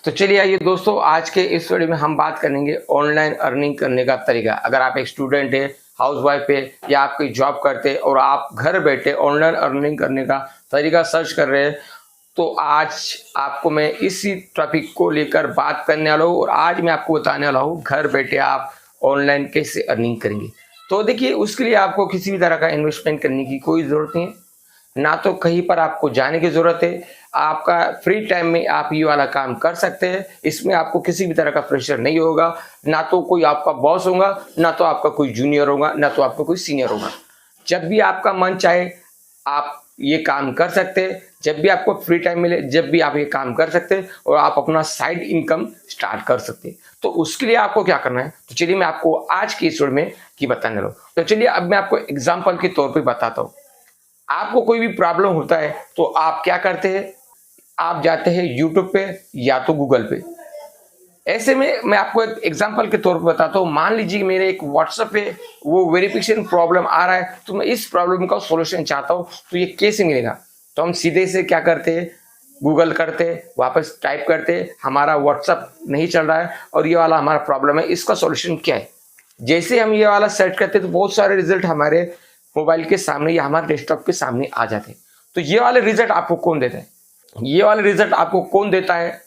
तो चलिए आइए दोस्तों, आज के इस वीडियो में हम बात करेंगे ऑनलाइन अर्निंग करने का तरीका। अगर आप एक स्टूडेंट है, हाउसवाइफ है या आप कोई जॉब करते हैं और आप घर बैठे ऑनलाइन अर्निंग करने का तरीका सर्च कर रहे हैं, तो आज आपको मैं इसी टॉपिक को लेकर बात करने वाला हूँ। और आज मैं आपको बताने वाला हूँ घर बैठे आप ऑनलाइन कैसे अर्निंग करेंगे। तो देखिए, उसके लिए आपको किसी भी तरह का इन्वेस्टमेंट करने की कोई ज़रूरत नहीं है, ना तो कहीं पर आपको जाने की ज़रूरत है। आपका फ्री टाइम में आप ये वाला काम कर सकते हैं। इसमें आपको किसी भी तरह का प्रेशर नहीं होगा, ना तो कोई आपका बॉस होगा, ना तो आपका कोई जूनियर होगा, ना तो आपका कोई सीनियर होगा। जब भी आपका मन चाहे आप ये काम कर सकते हैं। जब भी आपको फ्री टाइम मिले, जब भी आप ये काम कर सकते हैं और आप अपना साइड इनकम स्टार्ट कर सकते हैं। तो उसके लिए आपको क्या करना है, तो चलिए मैं आपको आज की इस वीडियो में की बताने लूँ। तो चलिए अब मैं आपको एग्जाम्पल के तौर पर बताता हूँ। आपको कोई भी प्रॉब्लम होता है तो आप क्या करते हैं, आप जाते हैं यूट्यूब पे या तो गूगल पे। ऐसे में मैं आपको एक एग्जांपल के तौर पर बताता हूँ। मान लीजिए मेरे एक व्हाट्सएप पे वो वेरिफिकेशन प्रॉब्लम आ रहा है, तो मैं इस प्रॉब्लम का सॉल्यूशन चाहता हूँ, तो ये कैसे मिलेगा। तो हम सीधे से क्या करते हैं, गूगल करते, वापस टाइप करते, हमारा व्हाट्सएप नहीं चल रहा है और ये वाला हमारा प्रॉब्लम है, इसका सॉल्यूशन क्या है। जैसे हम ये वाला सर्च करते तो बहुत सारे रिजल्ट हमारे मोबाइल के सामने या हमारे डेस्कटॉप के सामने आ जाते हैं। तो ये वाले रिजल्ट आपको कौन देता है, ये वाले रिजल्ट आपको कौन देता है।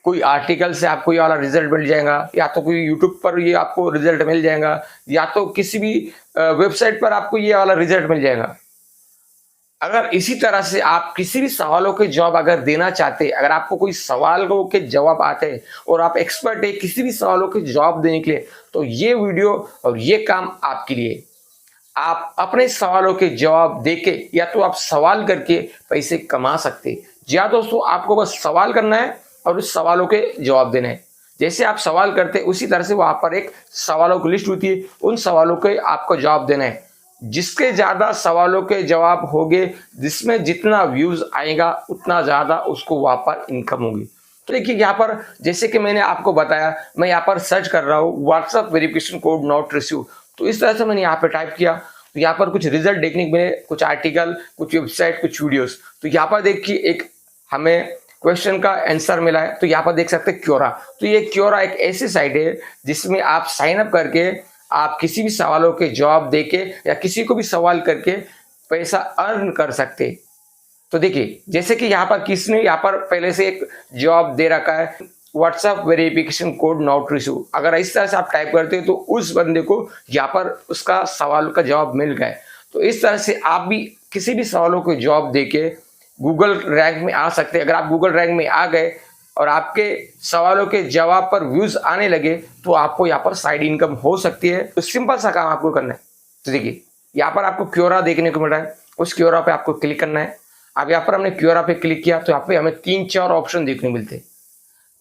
कोई आर्टिकल से आपको ये वाला रिजल्ट मिल जाएगा, या तो कोई यूट्यूब पर ये आपको रिजल्ट मिल जाएगा, या तो किसी भी वेबसाइट पर आपको ये वाला रिजल्ट मिल जाएगा। अगर इसी तरह से आप किसी भी सवालों के जवाब अगर देना चाहते हैं, अगर आपको कोई सवालों के जवाब आते हैं और आप एक्सपर्ट है किसी भी सवालों के जवाब देने के लिए, तो ये वीडियो और ये काम आपके लिए। आप अपने सवालों के जवाब देके या तो आप सवाल करके पैसे कमा सकते हैं। जी हाँ दोस्तों, आपको बस सवाल करना है और उस सवालों के जवाब देना है। जैसे आप सवाल करते हैं उसी तरह से वहां पर एक सवालों की लिस्ट होती है, उन सवालों के आपको जवाब देना है। जिसके ज्यादा सवालों के जवाब होंगे, जिसमें जितना व्यूज आएगा उतना ज्यादा उसको वहां पर इनकम होगी। तो देखिए यहाँ पर जैसे कि मैंने आपको बताया, मैं यहाँ पर सर्च कर रहा हूँ WhatsApp verification code not receive. तो इस तरह से मैंने यहाँ पे टाइप किया, तो यहाँ पर कुछ रिजल्ट देखने को मिले, कुछ आर्टिकल, कुछ वेबसाइट, कुछ वीडियोस। तो यहाँ पर देखिए एक हमें क्वेश्चन का आंसर मिला है। तो यहाँ पर देख सकते हैं क्योरा। तो ये क्योरा एक ऐसी साइट है जिसमें आप साइन अप करके आप किसी भी सवालों के जवाब देके या किसी को भी सवाल करके पैसा अर्न कर सकते। तो देखिए जैसे कि यहाँ पर किसने यहाँ पर पहले से एक जवाब दे रखा है, WhatsApp verification code not receive. अगर इस तरह से आप टाइप करते हो तो उस बंदे को यहाँ पर उसका सवाल का जवाब मिल गया। तो इस तरह से आप भी किसी भी सवालों के जवाब देके गूगल रैंक में आ सकते हैं। अगर आप गूगल रैंक में आ गए और आपके सवालों के जवाब पर व्यूज आने लगे, तो आपको यहाँ पर साइड इनकम हो सकती है। तो सिंपल सा काम आपको करना है। तो देखिए यहाँ पर आपको क्योरा देखने को मिल रहा है, उस क्योरा पे आपको क्लिक करना है। अब यहाँ पर हमने क्योरा पे क्लिक किया तो यहाँ पे हमें 3-4 ऑप्शन देखने को मिलते हैं।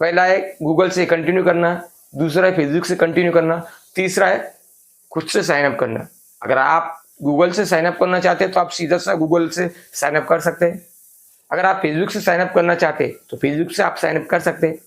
पहला है गूगल से कंटिन्यू करना, दूसरा है फेसबुक से कंटिन्यू करना, तीसरा है खुद से साइन अप करना। अगर आप गूगल से साइन अप करना चाहते हैं तो आप सीधा सा गूगल से साइन अप कर सकते हैं। अगर आप फेसबुक से साइन अप करना चाहते हैं तो फेसबुक से आप साइन अप कर सकते हैं।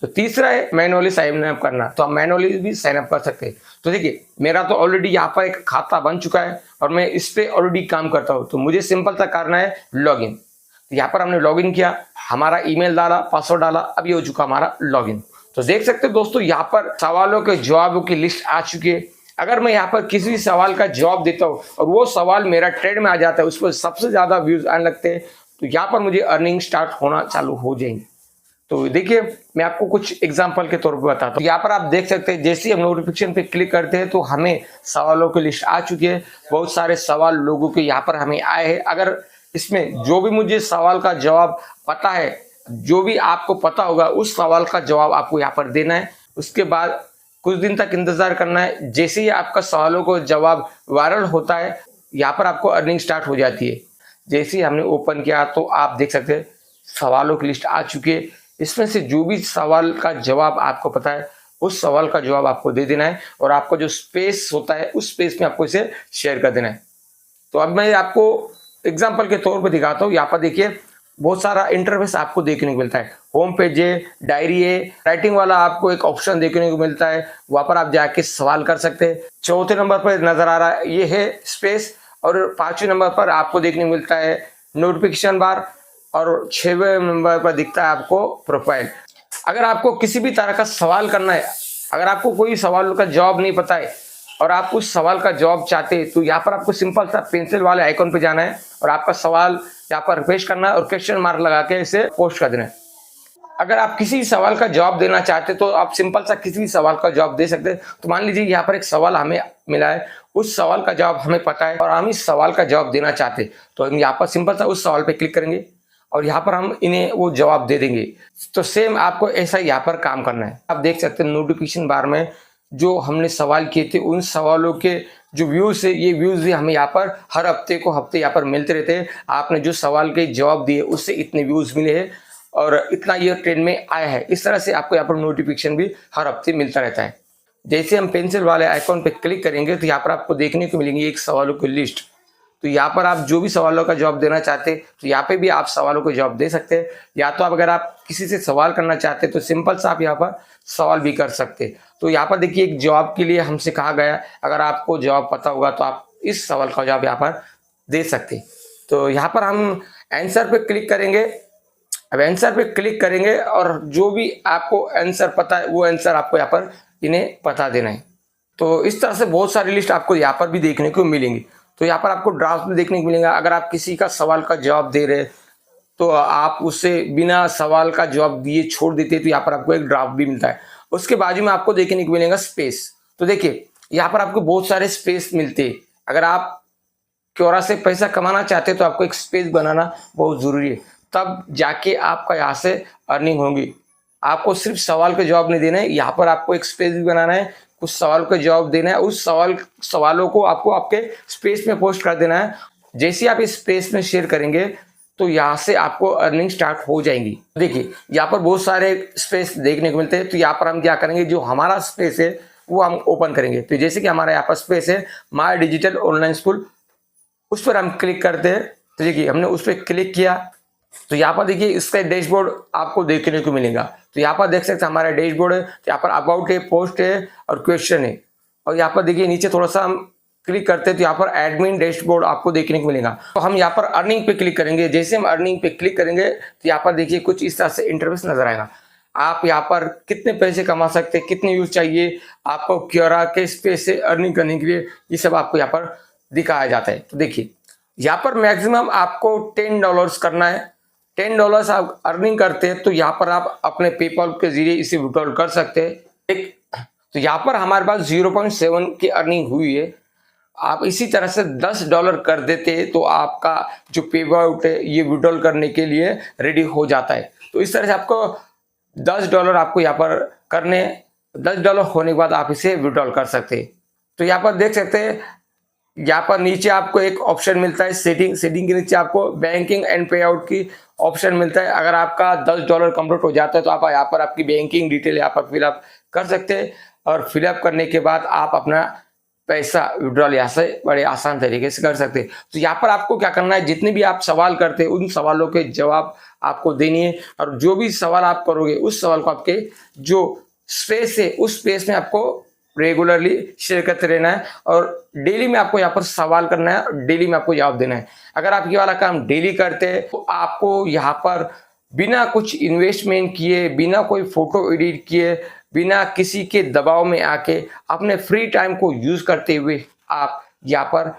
तो तीसरा है मैनुअली साइन अप करना, तो आप मैनुअली भी साइन अप कर सकते हैं। तो देखिए मेरा तो ऑलरेडी यहाँ पर एक खाता बन चुका है और मैं इस पे ऑलरेडी काम करता हूँ। तो मुझे सिंपल सा करना है लॉगिन। तो यहाँ पर हमने लॉगिन किया, हमारा ईमेल डाला, पासवर्ड डाला, अब ये हो चुका हमारा लॉगिन। तो देख सकते हो दोस्तों यहाँ पर सवालों के जवाबों की लिस्ट आ चुकी है। अगर मैं यहाँ पर किसी सवाल का जवाब देता हूँ और वो सवाल मेरा ट्रेंड में आ जाता है, उस पर सबसे ज्यादा व्यूज आने लगते हैं, तो यहाँ पर मुझे अर्निंग स्टार्ट होना चालू हो जाएंगे। तो देखिए मैं आपको कुछ एग्जांपल के तौर पर बताता हूँ। यहाँ पर आप देख सकते हैं जैसे हम नोटिफिकेशन पे क्लिक करते हैं तो हमें सवालों की लिस्ट आ चुकी है। बहुत सारे सवाल लोगों के यहाँ पर हमें आए हैं। अगर इसमें जो भी मुझे सवाल का जवाब पता है, जो भी आपको पता होगा, उस सवाल का जवाब आपको यहाँ पर देना है। उसके बाद कुछ दिन तक इंतजार करना है। जैसे ही आपका सवालों को जवाब वायरल होता है, यहाँ पर आपको अर्निंग स्टार्ट हो जाती है। जैसे ही हमने ओपन किया तो आप देख सकते हैं सवालों की लिस्ट आ चुकी है। इसमें से जो भी सवाल का जवाब आपको पता है, उस सवाल का जवाब आपको दे देना है और आपका जो स्पेस होता है उस स्पेस में आपको इसे शेयर कर देना है। तो अब मैं आपको एग्जाम्पल के तौर पर दिखाता हूँ। यहाँ पर देखिए बहुत सारा इंटरफेस आपको देखने को मिलता है। होम पेज है, डायरी है, राइटिंग वाला आपको एक ऑप्शन देखने को मिलता है, वहां पर आप जाके सवाल कर सकते हैं। चौथे नंबर पर नजर आ रहा है ये है स्पेस, और 5वें नंबर पर आपको देखने को मिलता है नोटिफिकेशन बार, और 6वें नंबर पर दिखता है आपको प्रोफाइल। अगर आपको किसी भी तरह का सवाल करना है, अगर आपको कोई सवाल का जवाब नहीं पता है और आप उस सवाल का जवाब चाहते हैं, तो यहाँ पर आपको सिंपल सा पेंसिल वाले आइकॉन पे जाना है और आपका सवाल यहाँ पर पेश करना है और क्वेश्चन मार्क लगा के इसे पोस्ट कर देना है। अगर आप किसी सवाल का जवाब देना चाहते तो आप सिंपल सा किसी भी सवाल का जवाब दे सकते हैं। तो मान लीजिए यहाँ पर एक सवाल हमें मिला है, उस सवाल का जवाब हमें पता है और हम इस सवाल का जवाब देना चाहते हैं, तो हम यहाँ पर सिंपल सा उस सवाल पे क्लिक करेंगे और यहाँ पर हम इन्हें वो जवाब दे देंगे। तो सेम आपको ऐसा यहाँ पर काम करना है। आप देख सकते हैं नोटिफिकेशन बार में जो हमने सवाल किए थे उन सवालों के जो व्यूज है, ये व्यूज भी हमें यहाँ पर हर हफ्ते यहाँ पर मिलते रहते हैं। आपने जो सवाल के जवाब दिए उससे इतने व्यूज मिले हैं और इतना ये ट्रेंड में आया है। इस तरह से आपको यहाँ पर नोटिफिकेशन भी हर हफ्ते मिलता रहता है। जैसे हम पेंसिल वाले आइकॉन पे क्लिक करेंगे तो यहाँ पर आपको देखने को मिलेंगी एक सवालों की लिस्ट। तो यहाँ पर आप जो भी सवालों का जवाब देना चाहते हैं तो यहाँ पे भी आप सवालों को जवाब दे सकते हैं। या तो आप अगर आप किसी से सवाल करना चाहते हैं तो सिंपल सा आप यहाँ पर सवाल भी कर सकते हैं। तो यहाँ पर देखिए एक जवाब के लिए हमसे कहा गया, अगर आपको जवाब पता होगा तो आप इस सवाल का जवाब यहाँ पर दे सकते हैं। तो यहाँ पर हम आंसर पे क्लिक करेंगे। अब आंसर पे क्लिक करेंगे और जो भी आपको आंसर पता है वो आंसर आपको यहाँ पर इन्हें बता देना है। तो इस तरह से बहुत सारी लिस्ट आपको यहाँ पर भी देखने को मिलेंगी। तो यहाँ पर आपको ड्राफ्ट भी देखने को मिलेगा। अगर आप किसी का सवाल का जवाब दे रहे तो आप उससे बिना सवाल का जवाब दिए छोड़ देते तो यहाँ पर आपको एक ड्राफ्ट भी मिलता है। उसके बाजू में आपको देखने को मिलेगा स्पेस। तो देखिए यहाँ पर आपको बहुत सारे स्पेस मिलते हैं। अगर आप क्योरा से पैसा कमाना चाहते हैं तो आपको एक स्पेस बनाना बहुत जरूरी है, तब जाके आपका यहाँ से अर्निंग होगी। आपको सिर्फ सवाल के जवाब नहीं देना है, यहाँ पर आपको एक स्पेस भी बनाना है, कुछ सवाल का जवाब देना है, उस सवालों को आपको आपके स्पेस में पोस्ट कर देना है। जैसे आप इस स्पेस में शेयर करेंगे तो यहाँ से आपको अर्निंग स्टार्ट हो जाएंगी। देखिए यहाँ पर बहुत सारे स्पेस देखने को मिलते हैं। तो यहाँ पर हम क्या करेंगे, जो हमारा स्पेस है वो हम ओपन करेंगे। तो जैसे कि हमारा यहाँ पर स्पेस है माय डिजिटल ऑनलाइन स्कूल, उस पर हम क्लिक करते हैं। तो देखिए हमने उस पर क्लिक किया तो यहाँ पर देखिए इसका डैशबोर्ड आपको देखने को मिलेगा। तो यहाँ पर देख सकते हैं हमारा डैशबोर्ड है। तो यहाँ पर अबाउट है, पोस्ट है और क्वेश्चन है। और यहाँ पर देखिए नीचे थोड़ा सा हम क्लिक करते हैं तो यहाँ पर एडमिन डैशबोर्ड आपको देखने को मिलेगा। तो हम यहाँ पर अर्निंग पे क्लिक करेंगे। जैसे हम अर्निंग पे क्लिक करेंगे तो यहाँ पर देखिए कुछ इस तरह से इंटरफेस नजर आएगा। आप यहाँ पर कितने पैसे कमा सकते हैं, कितने यूज चाहिए आपको क्योरा के स्पेस से अर्निंग करने के लिए, ये सब आपको यहाँ पर दिखाया जाता है। तो देखिए यहाँ पर मैक्सिमम आपको $10 करना है। $10 आप अर्निंग करते हैं तो यहाँ पर आप अपने पेपल के जरिए इसे विड्रॉल कर सकते हैं। तो यहाँ पर हमारे पास 0.7 की अर्निंग हुई है। आप इसी तरह से $10 कर देते हैं तो आपका जो पे आउट है ये विड्रॉल करने के लिए रेडी हो जाता है। तो इस तरह से आपको $10 आपको यहाँ पर करने, $10 होने के बाद आप इसे विड्रॉल कर सकते हैं। तो यहाँ पर देख सकते हैं यहाँ पर नीचे आपको एक ऑप्शन मिलता है सेटिंग के नीचे आपको बैंकिंग एंड पे आउट की ऑप्शन मिलता है। अगर आपका $10 कंप्लीट हो जाता है तो आप यहाँ पर आपकी बैंकिंग डिटेल यहाँ पर फिलअप कर सकते हैं और फिलअप करने के बाद आप अपना पैसा विड्रॉल यहाँ से बड़े आसान तरीके से कर सकते हैं। तो यहाँ पर आपको क्या करना है, जितने भी आप सवाल करते हैं उन सवालों के जवाब आपको देनी है और जो भी सवाल आप करोगे उस सवाल को आपके जो स्पेस है उस स्पेस में आपको रेगुलरली शेयर करते रहना है और डेली में आपको यहाँ पर सवाल करना है और डेली में आपको जवाब देना है। अगर आप ये वाला काम डेली करते हैं तो आपको यहाँ पर बिना कुछ इन्वेस्टमेंट किए, बिना कोई फोटो एडिट किए, बिना किसी के दबाव में आके अपने फ्री टाइम को यूज करते हुए आप यहाँ पर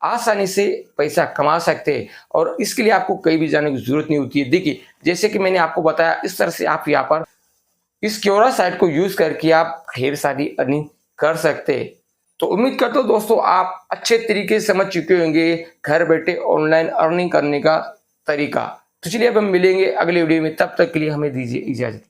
आसानी से पैसा कमा सकते हैं और इसके लिए आपको कहीं भी जाने की जरूरत नहीं होती है। देखिए जैसे कि मैंने आपको बताया इस तरह से आप यहाँ पर इस क्योरा साइट को यूज करके आप ढेर सारी अर्निंग कर सकते हैं। तो उम्मीद करता हूँ दोस्तों आप अच्छे तरीके से समझ चुके होंगे घर बैठे ऑनलाइन अर्निंग करने का तरीका। तो चलिए अब हम मिलेंगे अगले वीडियो में, तब तक के लिए हमें दीजिए इजाजत।